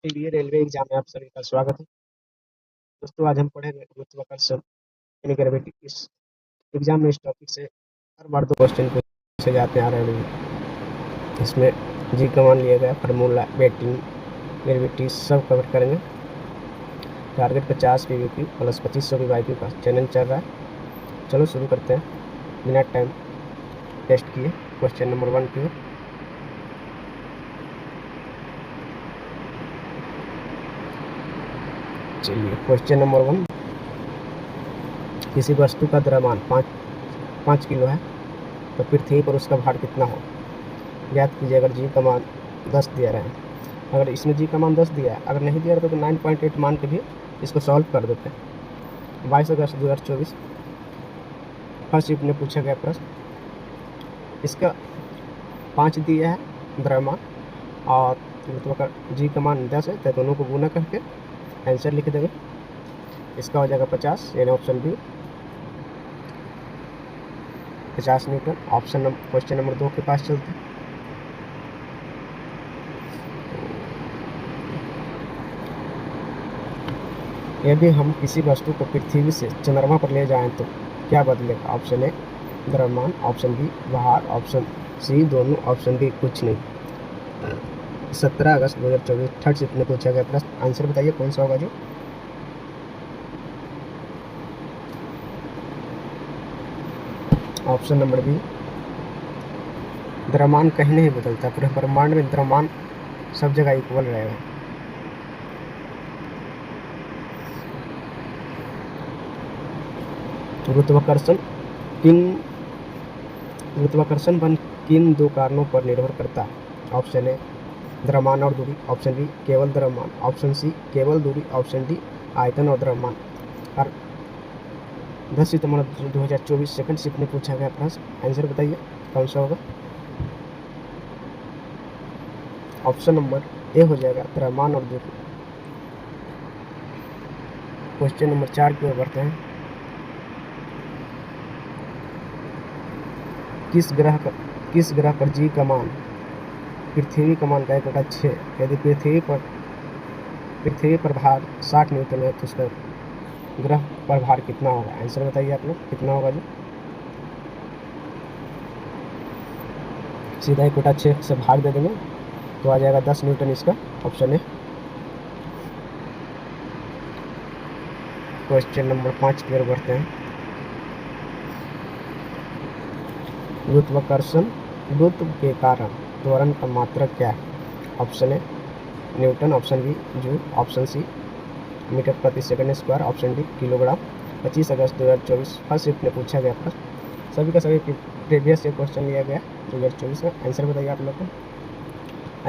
केंद्रीय railway exam में आप सभी का स्वागत है। दोस्तों, आज हम पढ़ेंगे गुरुत्वाकर्षण यानी ग्रेविटी। इस एग्जाम में इस टॉपिक से हर बार 2 क्वेश्चन पूछे जाते आ रहे हैं। इसमें जी कमान लिया गया, फार्मूला, वेटिंग, ग्रेविटी सब कवर करेंगे। टारगेट 50 पीवीक्यू प्लस 2500 पीवाईक्यू का चैनल चल रहा है। चलो शुरू करते हैं बिना टाइम टेस्ट किए। क्वेश्चन नंबर 1 की ओर। चलिए, क्वेश्चन नंबर 1। किसी वस्तु का द्रव्यमान 5 किलो है तो पृथ्वी पर उसका भार कितना हो? ज्ञात कीजिए अगर जी का मान 10 दिया रहा है। अगर इसमें जी का मान 10 दिया है, अगर नहीं दिया रहा तो 9.8 मान के भी इसको सॉल्व कर देते हैं। 22 अगस्त 2024 फर्स्ट शिफ्ट में पूछा गया प्रश्न। इसका 5 दिया है द्रव्यमान और जी का मान 10 है, तो दोनों को गुना करके आंसर लिख देंगे। इसका हो जाएगा 50, यानी option B 50 newton. Question number 2 के पास चलते हैं। यदि हम किसी वस्तु को पृथ्वी से चंद्रमा पर ले जाएं तो क्या बदलेगा? ऑप्शन ए द्रव्यमान, ऑप्शन बी भार, ऑप्शन सी दोनों, ऑप्शन डी कुछ नहीं। 17 अगस्त 2024 थर्ड शिफ्ट में पूछा गया प्रश्न। आंसर बताइए कौन सा होगा जो? ऑप्शन नंबर बी द्रव्यमान कहीं नहीं बदलता, पूरे ब्रह्मांड में द्रव्यमान सब जगह इक्वल रहेगा। गुरुत्वाकर्षण बल किन 2 कारणों पर निर्भर करता है? ऑप्शन ए द्रव्यमान और दूरी, ऑप्शन बी केवल द्रव्यमान, ऑप्शन सी केवल दूरी, ऑप्शन डी आयतन और द्रव्यमान। और 10 सितंबर 2024 सेकंड शिफ्ट में पूछा गया प्रश्न। आंसर बताइए कौन सा होगा? ऑप्शन नंबर ए हो जाएगा द्रव्यमान और दूरी। क्वेश्चन नंबर 4 की ओर बढ़ते हैं। किस ग्रह पर जी का मान पृथ्वी का मान का 1/6? यदि पृथ्वी पर भार 60 न्यूटन है तो उसका ग्रह पर भार कितना होगा? आंसर बताइए आप लोग कितना होगा जो? सीधा 1/6 से भाग दे देंगे तो आ जाएगा 10 न्यूटन इसका ऑप्शन है। क्वेश्चन नंबर 5 की ओर बढ़ते हैं। गुरुत्व के कारण त्वरण का मात्रक क्या है? Option A newton, option B joule, option C metre प्रति second square, option D kilogram. 25 अगस्त 2024 फर्स्ट शिफ्ट में पूछा गया प्रश्न। सभी का सभी प्रीवियस से क्वेश्चन लिया गया 2024 का। आंसर बताइए आप लोग को।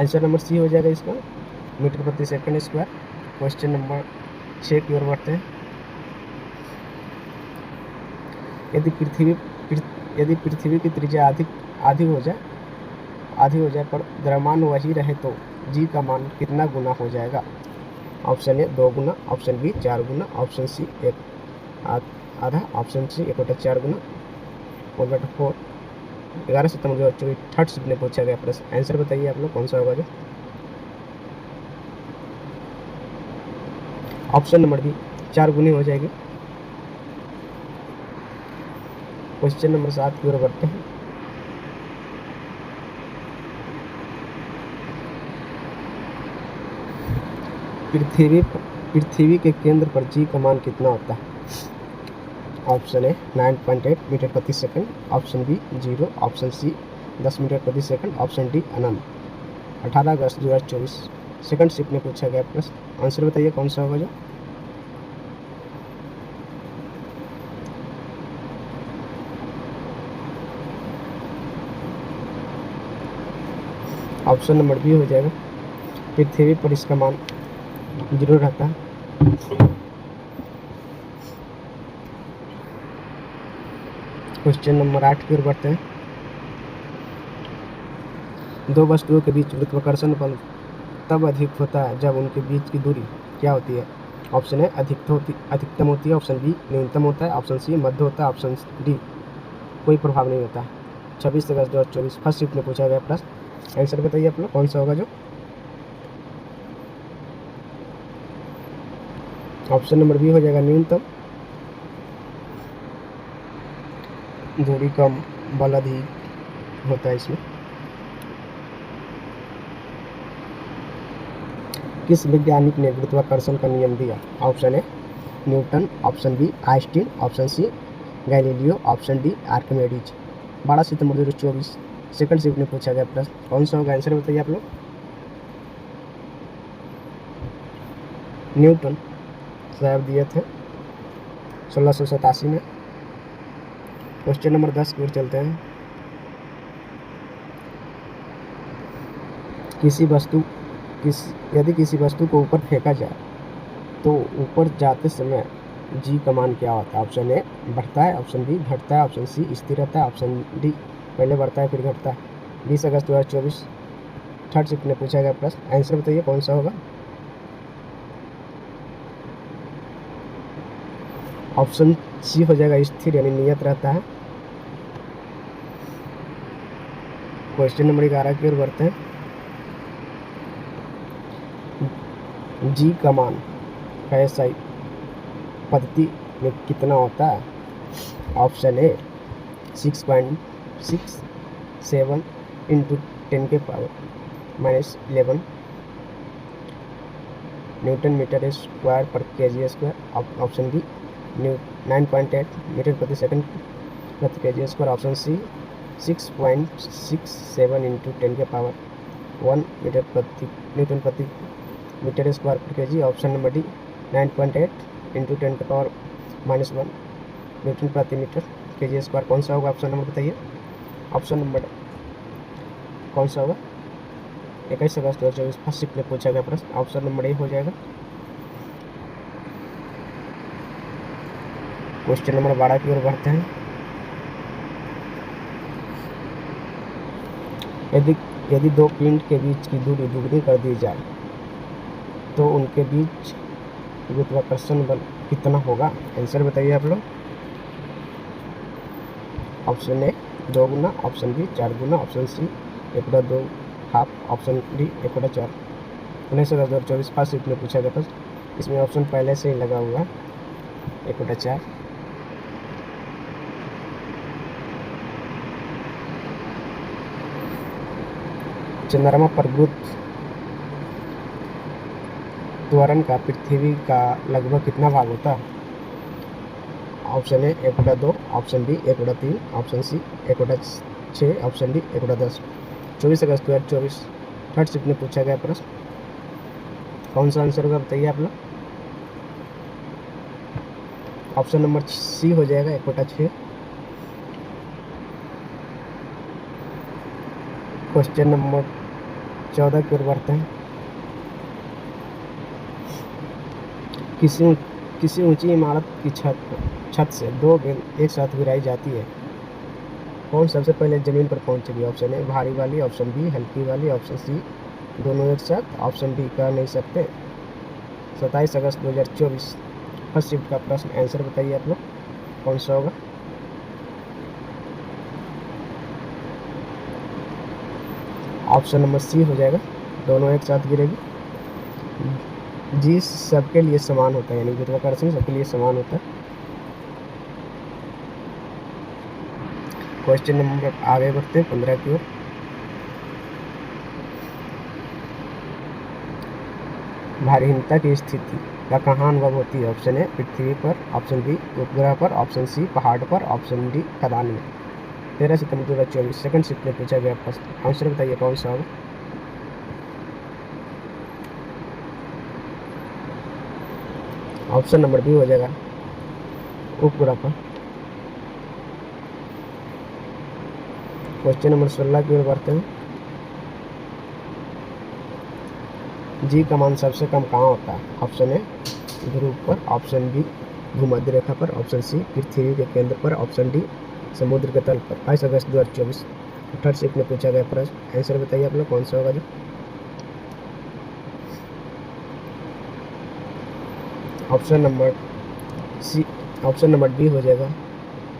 आंसर नंबर सी हो जाएगा इसका मीटर प्रति सेकंड स्क्वायर। क्वेश्चन नंबर 6 की ओर बढ़ते हैं। यदि पृथ्वी की त्रिज्या आधी हो जाए पर द्रव्यमान वही रहे तो जी का मान कितना गुना हो जाएगा? ऑप्शन ए 2 गुना, ऑप्शन बी 4 गुना, ऑप्शन सी 1 आधा, ऑप्शन सी 1/4 गुना, 1/4। 11 सितंबर 2024 थर्ड शिफ्ट में पूछा गया प्रश्न। आंसर बताइए आप लोग कौन सा होगा जो? ऑप्शन नंबर बी 4 गुनी हो जाएगी। क्वेश्चन नंबर 7 की ओर बढ़ते हैं। पृथ्वी के केंद्र पर जी का मान कितना होता है? ऑप्शन ए 9.8 मीटर प्रति second, option B 0, option C 10 metre प्रति सेकंड, ऑप्शन डी अनंत। 18 अगस्त 2024 सेकंड शिफ्ट में पूछा गया प्रश्न। आंसर बताइए कौन सा होगा जो? ऑप्शन नंबर बी हो जाएगा पृथ्वी पर इसका मान 0 रहता है। क्वेश्चन नंबर 8 की ओर बढ़ते हैं। 2 वस्तुओं के बीच गुरुत्वाकर्षण बल तब अधिक होता है जब उनके बीच की दूरी क्या होती है? ऑप्शन ए अधिकतम होती है, ऑप्शन बी न्यूनतम होता है, ऑप्शन सी मध्य होता है, ऑप्शन डी कोई प्रभाव नहीं होता है। 26 अगस्त 2024 फर्स्ट शिफ्ट में पूछा गया प्रश्न। आंसर बताइए आप लोग कौन सा होगा जो? ऑप्शन नंबर बी हो जाएगा न्यूनतम। दूरी कम बल अधिक होता है इसमें। किस वैज्ञानिक ने गुरुत्वाकर्षण का नियम दिया? Option A newton, option B Einstein, option C Galileo, option D Archimedes. 12 सितंबर 2024 सेकंड शिफ्ट में पूछा गया प्रश्न, कौन सा होगा? आंसर बताइए आप लोग। न्यूटन साहब दिए थे 1687 में। क्वेश्चन नंबर 10 की ओर चलते हैं। यदि किसी वस्तु को ऊपर फेंका जाए तो ऊपर जाते समय जी का मान क्या होता है? ऑप्शन ए बढ़ता है, ऑप्शन बी घटता है, ऑप्शन सी स्थिर रहता है, ऑप्शन डी पहले बढ़ता है फिर घटता है। 20 अगस्त 2024 थर्ड शिफ्ट में पूछा गया प्रश्न, आंसर बताइए कौन सा होगा? ऑप्शन सी हो जाएगा स्थिर यानी नियत रहता है। क्वेश्चन नंबर 11 की ओर बढ़ते हैं। जी का मान KSI पद्धति में कितना होता है? ऑप्शन ए 6.67 इंटू 10 के पावर -11 न्यूटन मीटर स्क्वायर पर kg square. Option B 9.8 metre प्रति सेकंड प्रति kg square. Option C 6.67 into 10 के पावर 1 मीटर प्रति न्यूटन प्रति मीटर स्क्वायर पर kg. Option number D 9.8 into 10 के पावर -1 न्यूटन प्रति मीटर केजी स्क्वायर। कौन सा होगा? ऑप्शन नंबर बताइए। ऑप्शन नंबर कौन सा होगा? 21 अगस्त 2024 फर्स्ट शिफ्ट में पूछा गया प्रश्न, ऑप्शन नंबर ए हो जाएगा। क्वेश्चन नंबर 12 की ओर बढ़ते हैं। यदि दो पिंड के बीच की दूरी दुगनी कर दी जाए तो उनके बीच गुरुत्वाकर्षण बल कितना होगा? आंसर बताइए आप लोग। ऑप्शन ए 2 गुना, ऑप्शन बी 4 गुना, option C 1/2 half, option D 1/4। 19 अगस्त 2024 फर्स्ट शिफ्ट में पूछा गया प्रश्न, इसमें ऑप्शन पहले से ही लगा हुआ 1/4। चंद्रमा पर गुरुत्वाकर्षण का पृथ्वी का लगभग कितना भाग होता है? Option A 1/2, option B 1/3, option C 1/6, option D 1/10। 24 अगस्त 2024 थर्ड शिफ्ट में पूछा गया प्रश्न, कौन सा आंसर होगा बताइए आप लोग। ऑप्शन नंबर सी हो जाएगा 1/6। क्वेश्चन नंबर 14 की ओर बढ़ते हैं। किसी ऊंची इमारत की छत से 2 गेंद एक साथ गिराई जाती है, कौन सबसे पहले जमीन पर पहुंचेगी? ऑप्शन ए भारी वाली, ऑप्शन बी हल्की वाली, ऑप्शन सी दोनों एक साथ, ऑप्शन डी कह नहीं सकते। 27 अगस्त 2024 फर्स्ट शिफ्ट का प्रश्न, आंसर बताइए आप लोग कौन सा होगा। ऑप्शन नंबर सी हो जाएगा, दोनों एक साथ गिरेगी। जी सबके लिए समान होता है, यानी गुरुत्वाकर्षण सबके लिए समान होता है। क्वेश्चन नंबर आगे बढ़ते हैं 15 की ओर। भारीहीनता की स्थिति का कहाँ अनुभव होती है? ऑप्शन ए पृथ्वी पर, ऑप्शन बी उपग्रह पर, ऑप्शन सी पहाड़ पर, ऑप्शन डी खदान में। 13 सितंबर 2024 सेकंड शिफ्ट में पूछा गया प्रश्न, आंसर बताइए कौन सा होगा। ऑप्शन नंबर बी हो जाएगा उपग्रह पर। क्वेश्चन नंबर 16 की ओर बढ़ते हैं। जी का मान सबसे कम कहाँ होता है? ऑप्शन ए ध्रुव पर, ऑप्शन बी भूमध्य रेखा पर, ऑप्शन सी पृथ्वी के केंद्र पर, ऑप्शन डी समुद्र के तल पर। 22 अगस्त 2024 थर्ड शिफ्ट में पूछा गया प्रश्न, आंसर बताइए आप लोग कौन सा होगा जो। ऑप्शन नंबर डी हो जाएगा,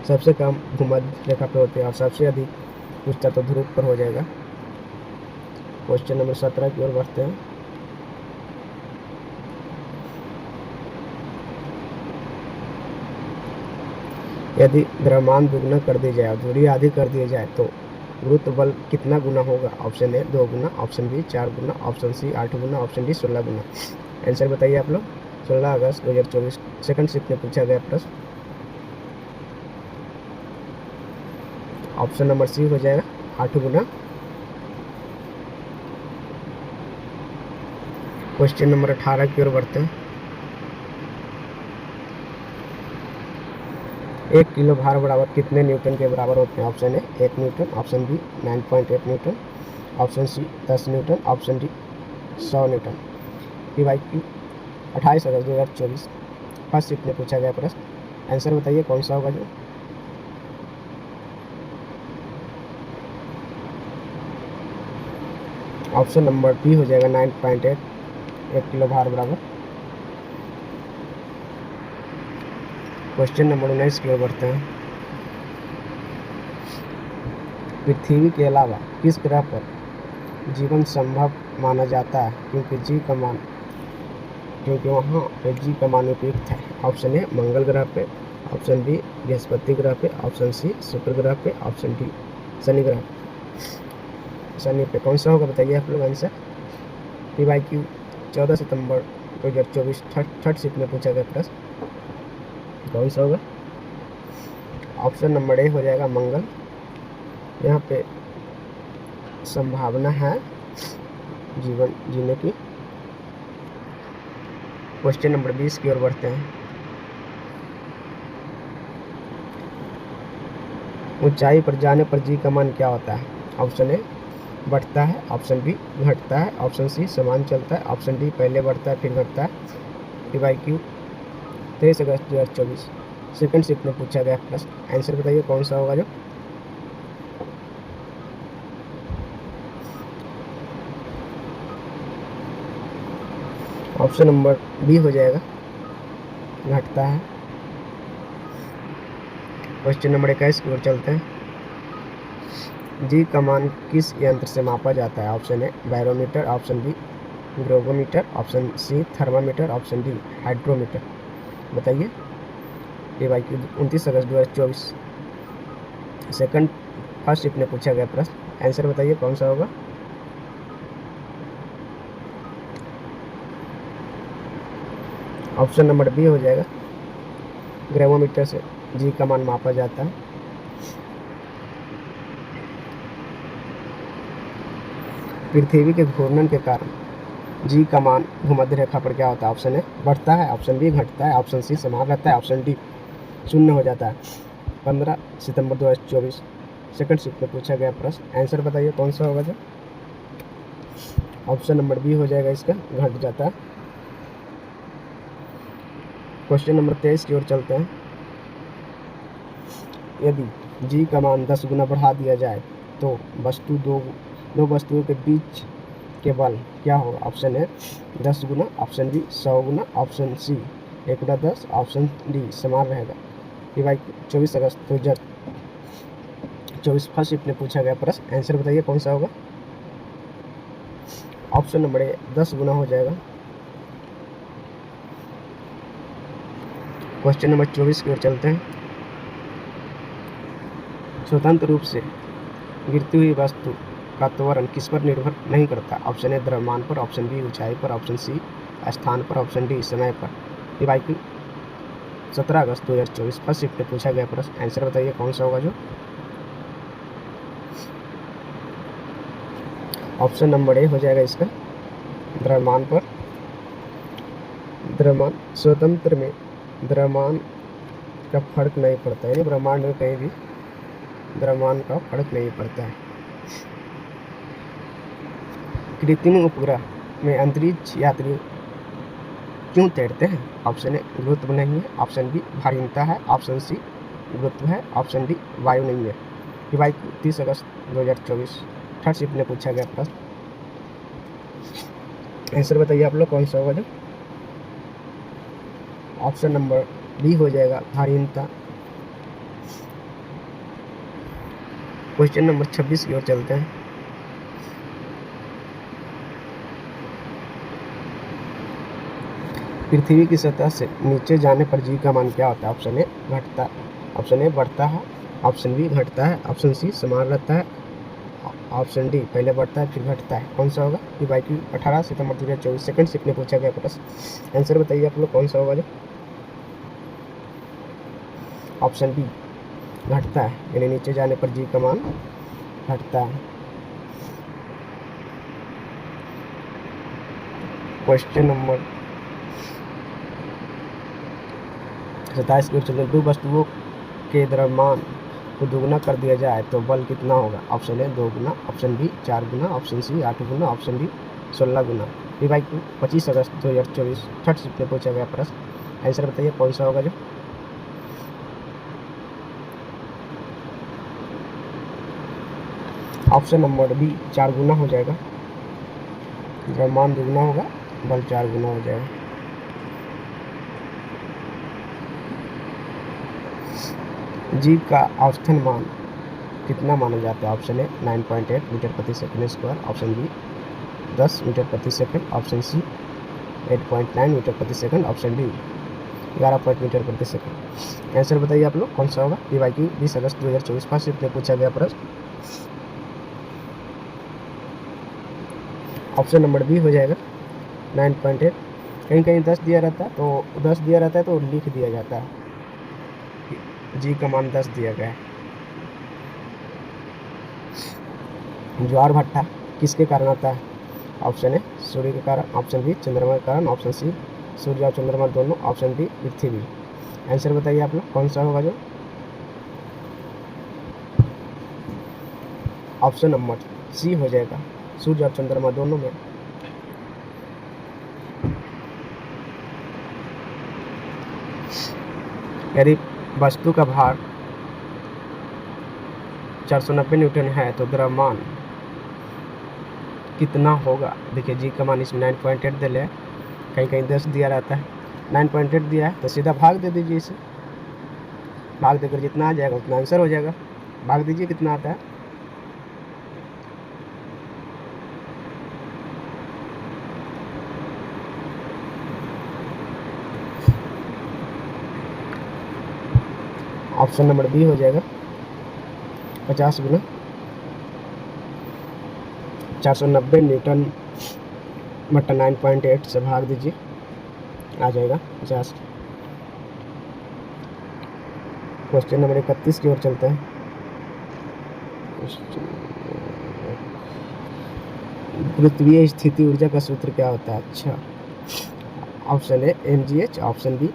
सबसे कम भूमध्य रेखा पर होते हैं और सबसे अधिक पूछता तो ध्रुव पर हो जाएगा। क्वेश्चन नंबर 17 की ओर बढ़ते हैं। यदि द्रव्यमान दुगुना कर दी जाए और दूरी आधी कर दी जाए तो गुरुत्व बल कितना गुना होगा? ऑप्शन ए 2 गुना, ऑप्शन बी 4 गुना, ऑप्शन सी 8 गुना, ऑप्शन डी 16 गुना। आंसर बताइए आप लोग। 16 अगस्त 2024 सेकंड शिफ्ट में पूछा गया प्रश्न। ऑप्शन नंबर सी हो जाएगा 8 गुना। क्वेश्चन नंबर 18 की ओर बढ़ते हैं। 1 किलो भार बराबर कितने न्यूटन के बराबर होते हैं? Option A 1 newton, option B 9.8 newton, option C 10 newton, option D 100 newton. PYQ 28 अगस्त 2024 फर्स्ट शिफ्ट में पूछा गया प्रश्न। आंसर बताइए कौन सा होगा जो। ऑप्शन नंबर बी हो जाएगा 9.8, 1 किलो भार बराबर। क्वेश्चन नंबर 19 की ओर बढ़ते हैं। पृथ्वी के अलावा किस ग्रह पर जीवन संभव माना जाता है क्योंकि वहाँ पे जी का मान उपयुक्त है? ऑप्शन ए मंगल ग्रह पे, ऑप्शन बी बृहस्पति ग्रह पे, ऑप्शन सी शुक्र ग्रह पे, ऑप्शन डी शनि ग्रह शनि पे। कौन सा होगा बताइए आप लोग आंसर। PYQ 14 सितंबर 2024 थर्ड शिफ्ट में पूछा गया प्रश्न। कौन सा होगा? ऑप्शन नंबर ए हो जाएगा मंगल, यहाँ पे संभावना है जीवन जीने की। क्वेश्चन नंबर 20 की ओर बढ़ते हैं। ऊंचाई पर जाने पर जी का मान क्या होता है? ऑप्शन ए बढ़ता है, ऑप्शन बी घटता है, ऑप्शन सी समान चलता है, ऑप्शन डी पहले बढ़ता है फिर घटता है। PYQ 23 अगस्त 2024 सेकंड शिफ्ट में पूछा गया प्रश्न। आंसर बताइए कौन सा होगा जो। ऑप्शन नंबर बी हो जाएगा घटता है। क्वेश्चन नंबर 21 की ओर चलते हैं। जी का मान किस यंत्र से मापा जाता है? Option A barometer, option B ग्रोगोमीटर, option C thermometer, option D hydrometer. बताइए। PYQ 29 अगस्त 2024 सेकंड फर्स्ट शिफ्ट में पूछा गया प्रश्न। आंसर बताइए कौन सा होगा। ऑप्शन नंबर बी हो जाएगा ग्रेवोमीटर से जी का मान मापा जाता है। पृथ्वी के घूर्णन के कारण जी का मान भूमध्य रेखा पर क्या होता है? ऑप्शन ए बढ़ता है, ऑप्शन बी घटता है, ऑप्शन सी समान रहता है, ऑप्शन डी शून्य हो जाता है। 15 सितंबर 2024 सेकंड शिफ्ट में पूछा गया प्रश्न। आंसर बताइए कौन सा होगा जो। ऑप्शन नंबर बी हो जाएगा इसका घट जाता है। क्वेश्चन नंबर 23 की ओर चलते हैं। यदि जी का मान 10 गुना बढ़ा दिया जाए तो दो वस्तुओं के बीच के बल क्या होगा? ऑप्शन ए 10 गुना, ऑप्शन बी 100 गुना, ऑप्शन सी 1/10, ऑप्शन डी समान रहेगा। PYQ 24 अगस्त 2024 फर्स्ट शिफ्ट में पूछा गया प्रश्न। आंसर बताइए कौन सा होगा। ऑप्शन नंबर ए 10 गुना हो जाएगा। क्वेश्चन नंबर 24 की ओर चलते हैं। स्वतंत्र रूप से गिरती हुई वस्तु का त्वरण किस पर निर्भर नहीं करता? ऑप्शन ए द्रव्यमान पर, ऑप्शन बी ऊंचाई पर, ऑप्शन सी स्थान पर, ऑप्शन डी समय पर। PYQ 17 अगस्त 2024 फर्स्ट शिफ्ट में पूछा गया प्रश्न। आंसर बताइए कौन सा होगा जो। ऑप्शन नंबर ए हो जाएगा इसका द्रव्यमान पर। द्रव्यमान स्वतंत्र में द्रव्यमान का फर्क नहीं पड़ता है, यानी ब्रह्मांड में कहीं भी द्रव्यमान का फर्क नहीं पड़ता है। कृत्रिम उपग्रह में अंतरिक्ष यात्री क्यों तैरते हैं? ऑप्शन ए गुरुत्व नहीं है, ऑप्शन बी भारीनता है, ऑप्शन सी गुरुत्व है, ऑप्शन डी वायु नहीं है। PYQ 30 अगस्त 2024 थर्ड शिफ्ट में पूछा गया प्रश्न। आंसर बताइए आप लोग कौन सा होगा जो। ऑप्शन नंबर बी हो जाएगा भारीनता। क्वेश्चन नंबर 26 की ओर चलते हैं। पृथ्वी की सतह से नीचे जाने पर जी का मान क्या होता है? ऑप्शन ए घटता ऑप्शन ए बढ़ता है, ऑप्शन बी घटता है, ऑप्शन सी समान रहता है, ऑप्शन डी पहले बढ़ता है फिर घटता है। कौन सा होगा? पी वाई क्यू 18 सितंबर 2024 सेकंड शिफ्ट में पूछा गया प्रश्न। आंसर बताइए आप लोग कौन सा होगा जो? ऑप्शन बी घटता है, यानी नीचे जाने पर जी का मान घटता है। क्वेश्चन नंबर 27 की ओर चलते हैं। दो वस्तुओं के द्रव्यमान को दोगुना कर दिया जाए तो बल कितना होगा? ऑप्शन ए 2 गुना, ऑप्शन बी 4 गुना, ऑप्शन सी 8 गुना, ऑप्शन डी 16 गुना। पी वाई क्यू 25 अगस्त 2024 थर्ड शिफ्ट में पूछा गया प्रश्न। आंसर बताइए कौन सा होगा जो? ऑप्शन नंबर बी 4 गुना हो जाएगा। द्रव्यमान दुगुना होगा, बल 4 गुना हो जाएगा। जीव का औसतन मान कितना माना जाता है? ऑप्शन ए 9.8 मीटर प्रति second square, option B 10 metre प्रति सेकंड, ऑप्शन सी 8.9 मीटर प्रति सेकंड, ऑप्शन डी 11 मीटर प्रति सेकंड। आंसर बताइए आप लोग कौन सा होगा? पी वाई क्यू 20 अगस्त 2024 फर्स्ट शिफ्ट में पूछा गया प्रश्न। ऑप्शन नंबर बी हो जाएगा 9.8। कहीं कहीं 10 दिया रहता है तो 10 दिया रहता है तो लिख दिया जाता है, जी का मान 10 दिया गया है। ज्वार भट्टा किसके कारण आता है? ऑप्शन ए सूर्य के कारण, ऑप्शन बी चंद्रमा के कारण, ऑप्शन सी सूर्य और चंद्रमा दोनों, ऑप्शन डी पृथ्वी। आंसर बताइए आप लोग कौन सा होगा जो? ऑप्शन नंबर सी हो जाएगा, सूर्य और चंद्रमा दोनों में। यदि वस्तु का भार 490 न्यूटन है तो द्रव्यमान कितना होगा? देखिए जी का मान इसमें 9.8 दे ले, कहीं कहीं 10 दिया रहता है, 9.8 दिया है तो सीधा भाग दे दीजिए इसे। भाग देकर जितना आ जाएगा उतना आंसर हो जाएगा। भाग दीजिए कितना आता है। ऑप्शन नंबर बी हो जाएगा 50 गुना 490 न्यूटन बटा 9.8 से भाग दीजिए, आ जाएगा 50। क्वेश्चन नंबर 31 की ओर चलते हैं। गुरुत्वीय स्थिति ऊर्जा का सूत्र क्या होता है? अच्छा, option A mgh, option B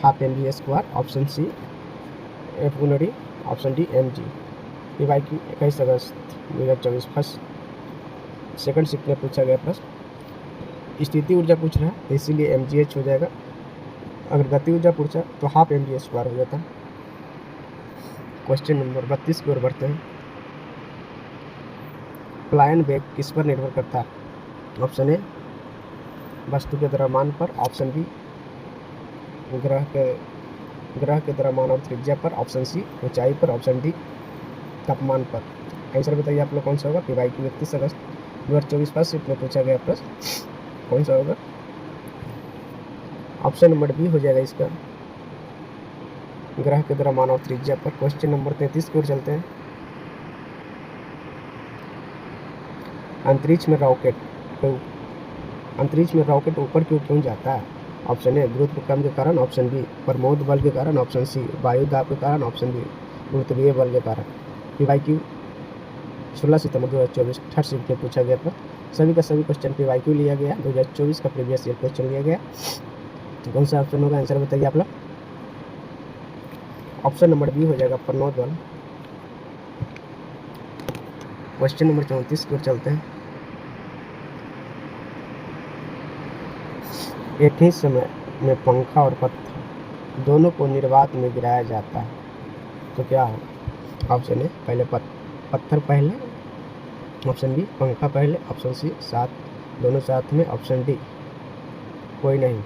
half mg square, option C F गुना D, option D mg। P Y Q 21 अगस्त 2024 फर्स्ट सेकंड शिफ्ट में पूछा गया प्रश्न। स्थिति ऊर्जा पूछ रहा है तो इसीलिए mgh हो जाएगा। अगर गति ऊर्जा पूछा तो हाफ mg स्क्वायर हो जाता है। क्वेश्चन नंबर 32 की ओर बढ़ते हैं। पलायन वेग किस पर निर्भर करता है? ऑप्शन ए वस्तु के द्रव्यमान पर, ऑप्शन बी ग्रह के द्रव्यमान और त्रिज्या पर, ऑप्शन सी ऊंचाई पर, ऑप्शन डी तापमान पर। आंसर बताइए आप लोग कौन सा होगा? पी वाई क्यू 31 अगस्त 2024 फर्स्ट शिफ्ट में पूछा गया प्रश्न। कौन सा होगा? ऑप्शन नंबर बी हो जाएगा इसका, ग्रह के द्रव्यमान और त्रिज्या पर। क्वेश्चन नंबर 33 की ओर चलते हैं। अंतरिक्ष में रॉकेट ऊपर क्यों जाता है? ऑप्शन ए गुरुत्वाकर्षण के कारण, ऑप्शन बी प्रमोद बल के कारण, ऑप्शन सी वायु दाब के कारण, ऑप्शन डी गुरुत्वीय बल के कारण। पी वाई क्यू 16 सितंबर 2024 थर्ड शिफ्ट में पूछा गया था। सभी का सभी क्वेश्चन पी वाई क्यू लिया गया, 2024 का प्रीवियस ईयर क्वेश्चन लिया गया। तो कौन सा ऑप्शन होगा? आंसर बताइए आप लोग। ऑप्शन नंबर बी हो जाएगा प्रमोद बल। क्वेश्चन नंबर 34 की ओर चलते हैं। एक ही समय में पंखा और पत्थर दोनों को निर्वात में गिराया जाता है तो क्या होगा? ऑप्शन ए पहले पत्थर पहले, ऑप्शन बी पंखा पहले, ऑप्शन सी दोनों साथ में, ऑप्शन डी कोई नहीं।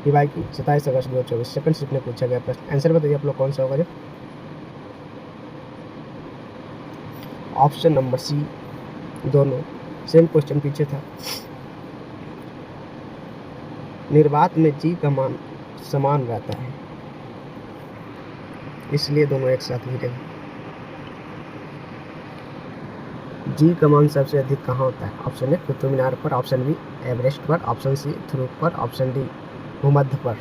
पी वाई क्यू 27 अगस्त 2024 सेकंड शिफ्ट में पूछा गया प्रश्न। आंसर बताइए आप लोग कौन सा होगा जो? ऑप्शन नंबर सी दोनों। सेम क्वेश्चन पीछे था। निर्वात में जी का मान समान रहता है। इसलिए दोनों एक साथ गिरेंगे। जी का मान सबसे अधिक कहाँ होता है? ऑप्शन ए कुतुब मीनार पर, ऑप्शन बी एवरेस्ट पर, ऑप्शन सी ध्रुव पर, ऑप्शन डी भूमध्य पर,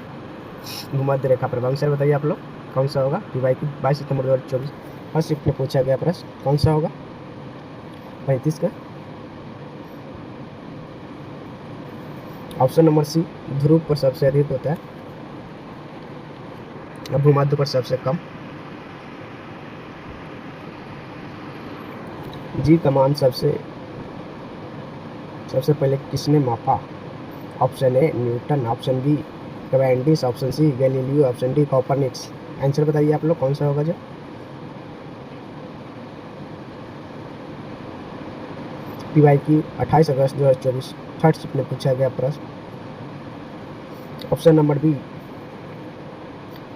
भूमध्य रेखा पर। आंसर बताइए आप लोग कौन सा होगा? PYQ 22 सितंबर 2024 फर्स्ट शिफ्ट में पूछा गया प्रश्न कौन सा होगा? 35 का ऑप्शन नंबर सी ध्रुव पर सबसे अधिक होता है, भूमध्य पर सबसे कम। जी का मान सबसे पहले किसने मापा? Option A newton, option B Cavendish, option C Galileo, option D Copernicus. Answer बताइए आप लोग कौन सा होगा? जो PYQ 28 अगस्त 2024 थर्ड शिफ्ट में पूछा गया प्रश्न ऑप्शन नंबर बी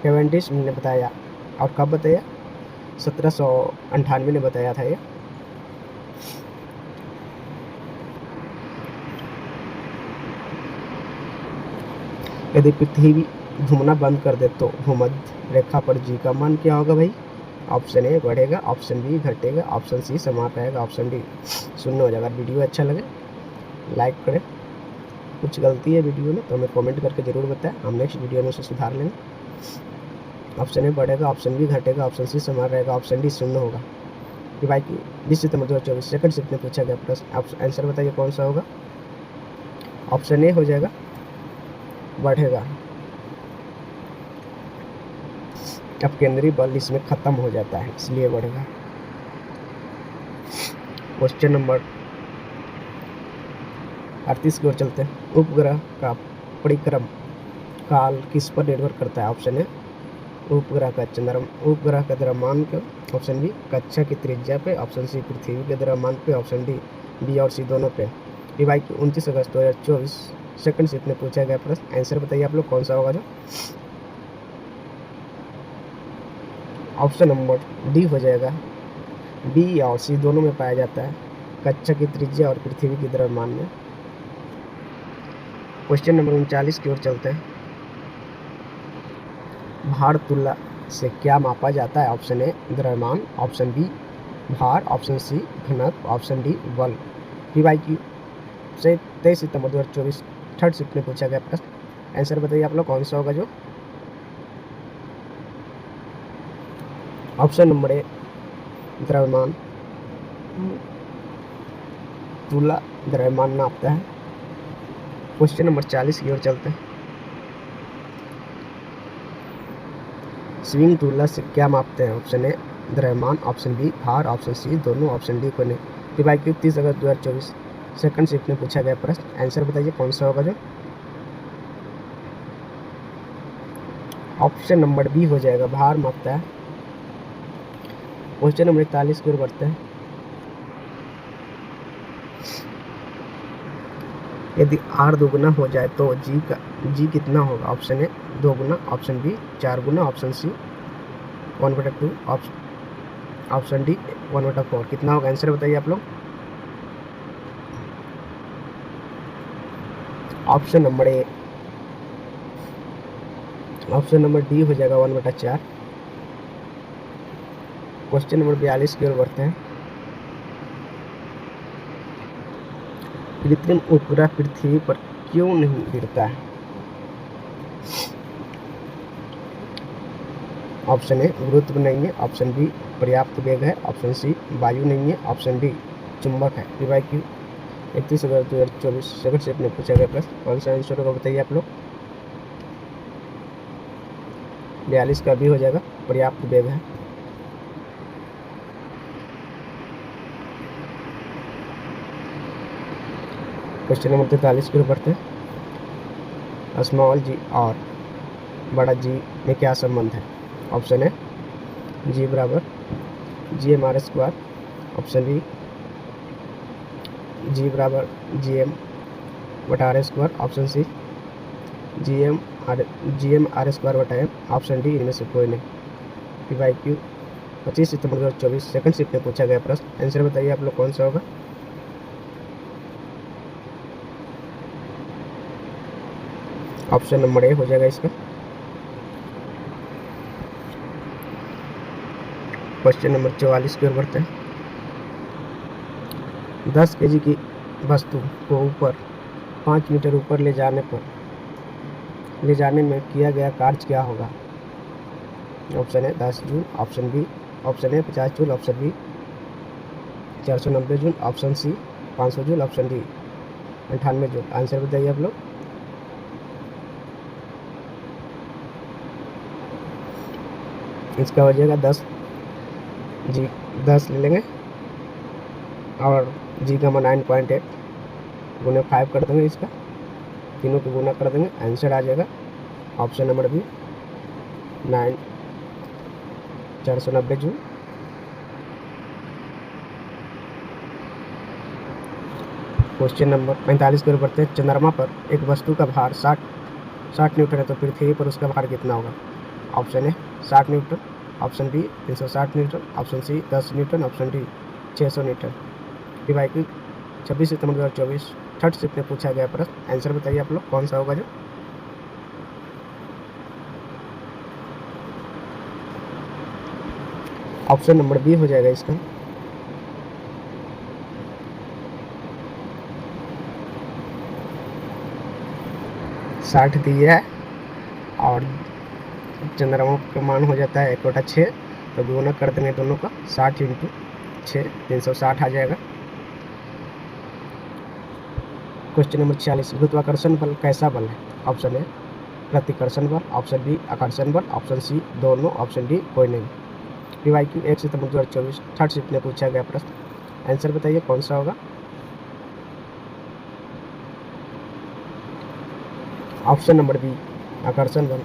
कैवेंडिश ने बताया। और कब बताया? 1798 ने बताया था ये। यदि पृथ्वी घूमना बंद कर दे तो भूमध्य रेखा पर जी का मान क्या होगा भाई? ऑप्शन ए बढ़ेगा, ऑप्शन बी घटेगा, ऑप्शन सी समान रहेगा, ऑप्शन डी शून्य हो जाएगा। वीडियो अच्छा लगे लाइक करें, कुछ गलती है वीडियो में तो हमें कमेंट करके ज़रूर बताएं, हम नेक्स्ट वीडियो में उसे सुधार लेंगे। ऑप्शन ए बढ़ेगा, ऑप्शन बी घटेगा, ऑप्शन सी समान रहेगा, ऑप्शन डी शून्य होगा। PYQ 20 सितंबर 2024 सेकंड शिफ्ट में पूछा गया प्रश्न आंसर बताइए कौन सा होगा? ऑप्शन ए हो जाएगा बढ़ेगा। अब केंद्रीय बल इसमें खत्म हो जाता है इसलिए बढ़ेगा। क्वेश्चन नंबर 38 की ओर चलते हैं। उपग्रह का परिक्रम काल किस पर निर्भर करता है? ऑप्शन ए उपग्रह का द्रव्यमान पे, ऑप्शन बी कक्षा की त्रिज्या पे, ऑप्शन सी पृथ्वी के द्रव्यमान पे, ऑप्शन डी बी और सी दोनों पे। PYQ 29 अगस्त 2024 सेकंड शिफ्ट में पूछा गया प्रश्न आंसर बताइए आप लोग कौन सा होगा? जो ऑप्शन नंबर डी हो जाएगा, बी और सी दोनों में पाया जाता है, कक्षा की त्रिज्या और पृथ्वी की द्रव्यमान में। क्वेश्चन नंबर 39 की ओर चलते हैं। भार तुलना से क्या मापा जाता है? ऑप्शन ए द्रव्यमान, ऑप्शन बी भार, ऑप्शन सी घनत्व, ऑप्शन डी बल। PYQ 23 सितंबर 2024 थर्ड शिफ्ट में पूछा गया प्रश्न आंसर बताइए आप लोग कौन सा होगा? जो ऑप्शन नंबर ए द्रव्यमान, तुला द्रव्यमान नापता है। क्वेश्चन नंबर 40 की ओर चलते हैं। स्विंग तुला से क्या मापते हैं? ऑप्शन ए द्रव्यमान, ऑप्शन बी भार, ऑप्शन सी दोनों, ऑप्शन डी को नहीं। PYQ 30 अगस्त 2024 सेकंड शिफ्ट में पूछा गया प्रश्न आंसर बताइए कौन सा होगा? जो ऑप्शन नंबर बी हो जाएगा, भार मापता है। क्वेश्चन नंबर 41 की ओर बढ़ते हैं। यदि R दोगुना हो जाए तो जी कितना होगा? ऑप्शन ए 2 गुना, ऑप्शन बी 4 गुना, ऑप्शन सी 1/2, ऑप्शन डी 1/4। कितना होगा? आंसर बताइए आप लोग। Option number A, option number D हो जाएगा 1/4। क्वेश्चन नंबर 42 की ओर बढ़ते हैं। कृत्रिम उपग्रह पृथ्वी पर क्यों नहीं गिरता है? ऑप्शन ए गुरुत्व नहीं है, ऑप्शन बी पर्याप्त वेग है, ऑप्शन सी वायु नहीं है, ऑप्शन डी चुंबक है। PYQ 31 अगस्त 2024 सेकंड शिफ्ट में पूछा गया प्रश्न कौन सा आंसर होगा बताइए आप लोग। 42 का भी हो जाएगा, पर्याप्त वेग है। क्वेश्चन नंबर 43 की ओर बढ़ते हैं। स्मॉल जी और बड़ा जी में क्या संबंध है? ऑप्शन ए जी बराबर GM/r², ऑप्शन बी जी बराबर GM/r², option C GM/r²/m, option D इनमें से कोई नहीं। PYQ 25 सितंबर 2024 सेकंड शिफ्ट में पूछा गया प्रश्न आंसर बताइए आप लोग कौन सा होगा? ऑप्शन नंबर ए हो जाएगा इसका। क्वेश्चन नंबर 44 की ओर बढ़ते हैं। 10 kg की वस्तु को ऊपर 5 मीटर ऊपर ले जाने में किया गया कार्य क्या होगा? ऑप्शन है 10 joule, option B, option A 50 joule, option B 490 joule, option C 500 joule, option D 98 joule. Answer बताइए आप लोग। इसका हो जाएगा 10 ले लेंगे और जी का 9.8 गुने 5 कर देंगे, इसका तीनों को गुना कर देंगे, आंसर आ जाएगा option number B 490 joule. Question number 45 की ओर बढ़ते हैं। चंद्रमा पर एक वस्तु का भार 60 न्यूटन है तो पृथ्वी पर उसका भार कितना होगा? Option A 60 newton, option B 360 newton, option C 10 newton, option D 600 newton. भाई की 26 सितंबर 2024 थर्ड शिफ्ट में पूछा गया प्रश्न। आंसर बताइए आप लोग कौन सा होगा जो? ऑप्शन नंबर बी हो जाएगा इसका। साठ दिया है और चंद्रमा का मान हो जाता है 1/6, तो गुना कर देंगे दोनों का, 60 × 6 360 आ जाएगा। Question number 46। गुरुत्वाकर्षण बल कैसा बल है? ऑप्शन ए प्रतिकर्षण बल, ऑप्शन बी आकर्षण बल, ऑप्शन सी दोनों, ऑप्शन डी कोई नहीं। PYQ 1 सितंबर 2024 थर्ड शिफ्ट में पूछा गया प्रश्न। आंसर बताइए कौन सा होगा? ऑप्शन नंबर बी आकर्षण बल।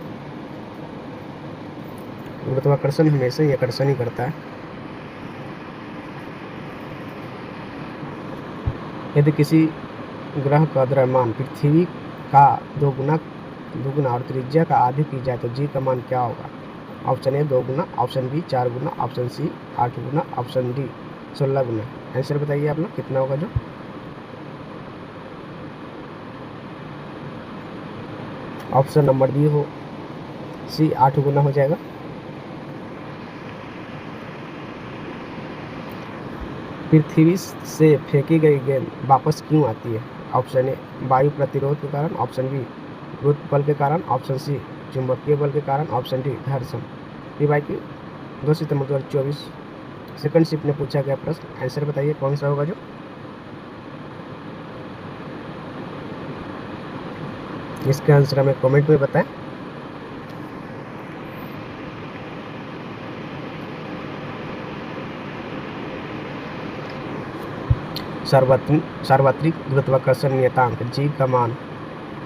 गुरुत्वाकर्षण हमेशा ही आकर्षण ही करता है। यदि किसी ग्रह का द्रव्यमान पृथ्वी का दोगुना और त्रिज्या का आधी की जाए तो जी का मान क्या होगा? ऑप्शन ए 2 गुना, ऑप्शन बी 4 गुना, ऑप्शन सी 8 गुना, ऑप्शन डी 16 गुना। आंसर बताइए आप लोग कितना होगा जो? ऑप्शन नंबर डी हो सी 8 गुना हो जाएगा। पृथ्वी से फेंकी गई गेंद वापस क्यों आती है? ऑप्शन ए वायु प्रतिरोध के कारण, ऑप्शन बी गुरुत्व बल के कारण, ऑप्शन सी चुंबकीय बल के कारण, ऑप्शन डी घर्षण। PYQ 2 सितंबर 2024 सेकंड शिफ्ट में पूछा गया प्रश्न। आंसर बताइए कौन सा होगा जो? इसका आंसर हमें कमेंट में बताएं। सार्वत्रिक गुरुत्वाकर्षण नियतांक जी का मान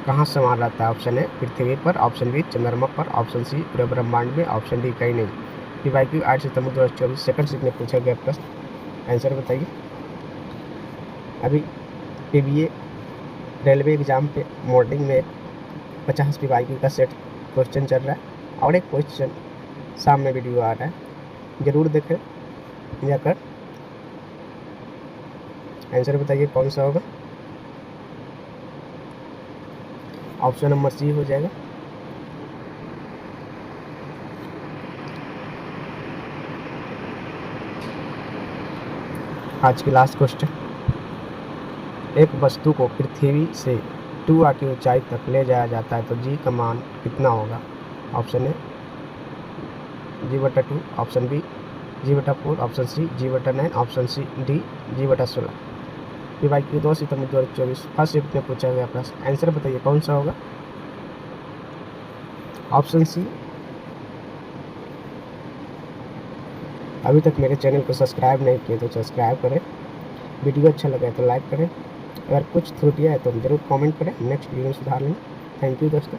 कहाँ समान रहता है? ऑप्शन ए पृथ्वी पर, ऑप्शन बी चंद्रमा पर, ऑप्शन सी पूरे ब्रह्मांड में, ऑप्शन डी कहीं नहीं। PYQ 8 सितंबर 2024 सेकंड शिफ्ट में पूछा गया प्रश्न। आंसर बताइए। अभी PBA रेलवे एग्जाम पे मॉडलिंग में 50 PYQ का सेट क्वेश्चन चल रहा है और एक क्वेश्चन सामने वीडियो आ रहा है, जरूर देखें जाकर। आंसर बताइए कौन सा होगा? ऑप्शन नंबर सी हो जाएगा। आज की लास्ट क्वेश्चन। एक वस्तु को पृथ्वी से 2r की ऊंचाई तक ले जाया जाता है तो जी का मान कितना होगा? Option A g/2, option B g/4, option C g/9, option C D g/16। PYQ 2 सितंबर 2024 फर्स्ट शिफ्ट में पूछा गया प्रश्न। आंसर बताइए कौन सा होगा? Option C. अभी तक मेरे चैनल को सब्सक्राइब नहीं किए तो सब्सक्राइब करें, वीडियो अच्छा लगा तो लाइक करें, अगर कुछ त्रुटियाँ है तो जरूर कमेंट करें, नेक्स्ट वीडियो में सुधार लेंगे। थैंक यू दोस्तों।